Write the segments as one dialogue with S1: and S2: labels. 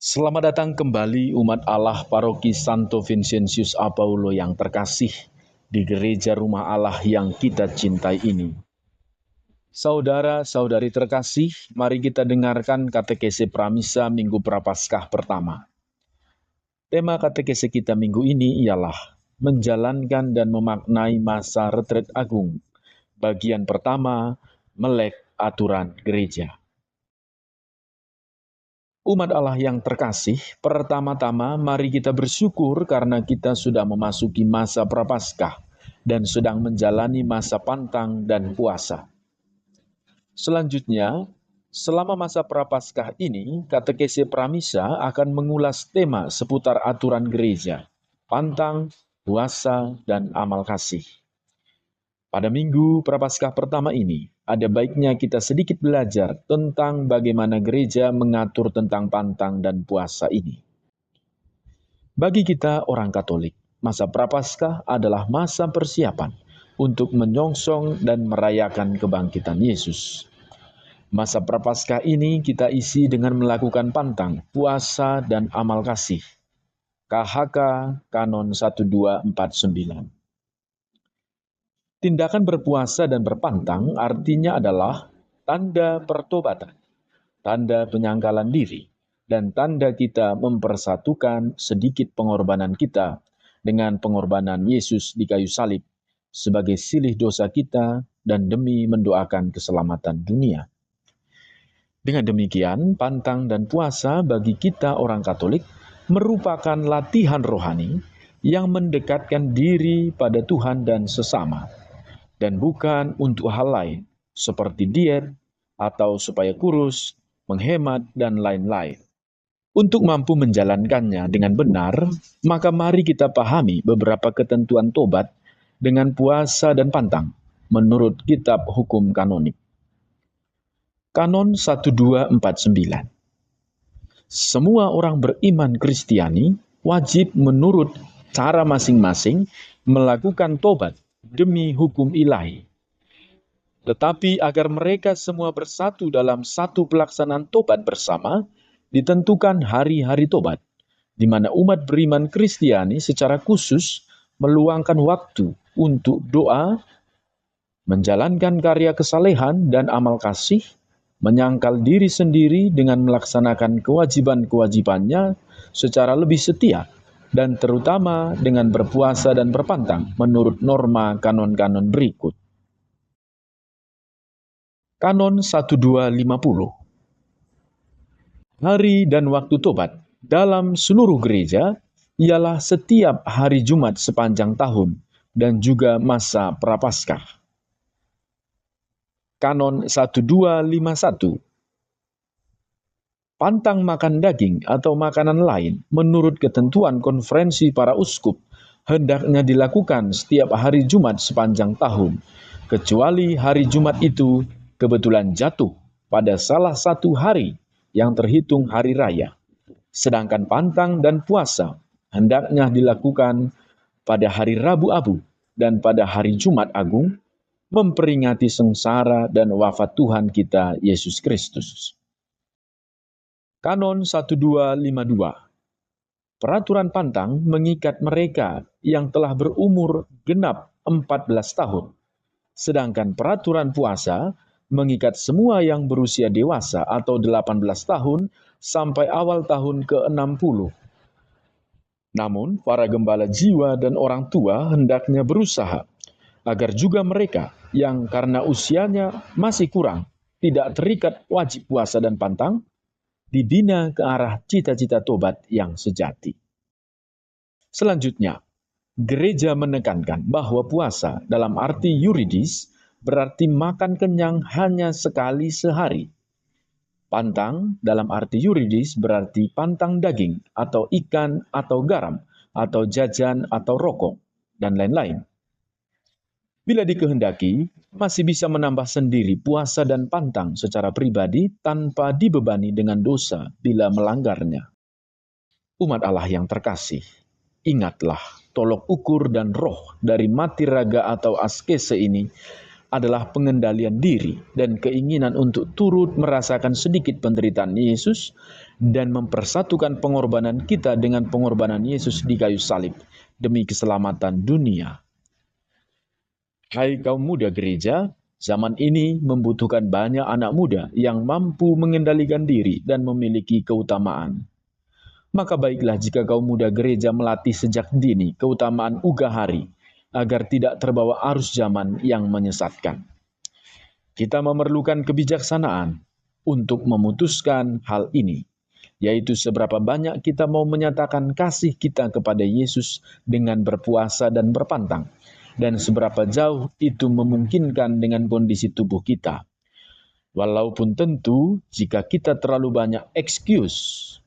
S1: Selamat datang kembali umat Allah Paroki Santo Vincentius Apaulo yang terkasih di gereja rumah Allah yang kita cintai ini. Saudara-saudari terkasih, mari kita dengarkan katekese Pramisa Minggu Prapaskah pertama. Tema katekese kita minggu ini ialah menjalankan dan memaknai masa retret agung. Bagian pertama, melek aturan gereja. Umat Allah yang terkasih, pertama-tama mari kita bersyukur karena kita sudah memasuki masa Prapaskah dan sedang menjalani masa pantang dan puasa. Selanjutnya, selama masa Prapaskah ini, katekese Pramisa akan mengulas tema seputar aturan gereja, pantang, puasa, dan amal kasih. Pada minggu Prapaskah pertama ini, ada baiknya kita sedikit belajar tentang bagaimana gereja mengatur tentang pantang dan puasa ini. Bagi kita orang Katolik, masa Prapaskah adalah masa persiapan untuk menyongsong dan merayakan kebangkitan Yesus. Masa Prapaskah ini kita isi dengan melakukan pantang, puasa, dan amal kasih. KHK Kanon 1249. Tindakan berpuasa dan berpantang artinya adalah tanda pertobatan, tanda penyangkalan diri, dan tanda kita mempersatukan sedikit pengorbanan kita dengan pengorbanan Yesus di kayu salib sebagai silih dosa kita dan demi mendoakan keselamatan dunia. Dengan demikian, pantang dan puasa bagi kita orang Katolik merupakan latihan rohani yang mendekatkan diri pada Tuhan dan sesama, dan bukan untuk hal lain, seperti diet, atau supaya kurus, menghemat, dan lain-lain. Untuk mampu menjalankannya dengan benar, maka mari kita pahami beberapa ketentuan tobat dengan puasa dan pantang, menurut kitab hukum kanonik. Kanon 1249. Semua orang beriman Kristiani wajib menurut cara masing-masing melakukan tobat demi hukum ilahi. Tetapi agar mereka semua bersatu dalam satu pelaksanaan tobat bersama, ditentukan hari-hari tobat, di mana umat beriman Kristiani secara khusus meluangkan waktu untuk doa, menjalankan karya kesalehan dan amal kasih, menyangkal diri sendiri dengan melaksanakan kewajiban-kewajibannya secara lebih setia, dan terutama dengan berpuasa dan berpantang menurut norma kanon-kanon berikut. Kanon 1250. Hari dan waktu tobat dalam seluruh gereja ialah setiap hari Jumat sepanjang tahun dan juga masa Prapaskah. Kanon 1251. Pantang makan daging atau makanan lain menurut ketentuan konferensi para uskup hendaknya dilakukan setiap hari Jumat sepanjang tahun, kecuali hari Jumat itu kebetulan jatuh pada salah satu hari yang terhitung hari raya. Sedangkan pantang dan puasa hendaknya dilakukan pada hari Rabu Abu dan pada hari Jumat Agung, memperingati sengsara dan wafat Tuhan kita Yesus Kristus. Kanon 1252. Peraturan pantang mengikat mereka yang telah berumur genap 14 tahun, sedangkan peraturan puasa mengikat semua yang berusia dewasa atau 18 tahun sampai awal tahun ke-60. Namun, para gembala jiwa dan orang tua hendaknya berusaha agar juga mereka yang karena usianya masih kurang, tidak terikat wajib puasa dan pantang, dibina ke arah cita-cita tobat yang sejati. Selanjutnya, gereja menekankan bahwa puasa dalam arti yuridis berarti makan kenyang hanya sekali sehari. Pantang dalam arti yuridis berarti pantang daging atau ikan atau garam atau jajan atau rokok dan lain-lain. Bila dikehendaki, masih bisa menambah sendiri puasa dan pantang secara pribadi tanpa dibebani dengan dosa bila melanggarnya. Umat Allah yang terkasih, ingatlah tolok ukur dan roh dari mati raga atau askese ini adalah pengendalian diri dan keinginan untuk turut merasakan sedikit penderitaan Yesus dan mempersatukan pengorbanan kita dengan pengorbanan Yesus di kayu salib demi keselamatan dunia. Hai kaum muda gereja, zaman ini membutuhkan banyak anak muda yang mampu mengendalikan diri dan memiliki keutamaan. Maka baiklah jika kaum muda gereja melatih sejak dini keutamaan ugah hari, agar tidak terbawa arus zaman yang menyesatkan. Kita memerlukan kebijaksanaan untuk memutuskan hal ini, yaitu seberapa banyak kita mau menyatakan kasih kita kepada Yesus dengan berpuasa dan berpantang, dan seberapa jauh itu memungkinkan dengan kondisi tubuh kita. Walaupun tentu jika kita terlalu banyak excuse,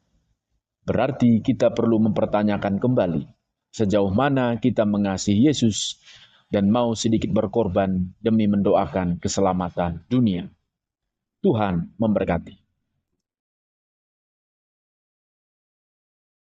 S1: berarti kita perlu mempertanyakan kembali sejauh mana kita mengasihi Yesus dan mau sedikit berkorban demi mendoakan keselamatan dunia. Tuhan memberkati.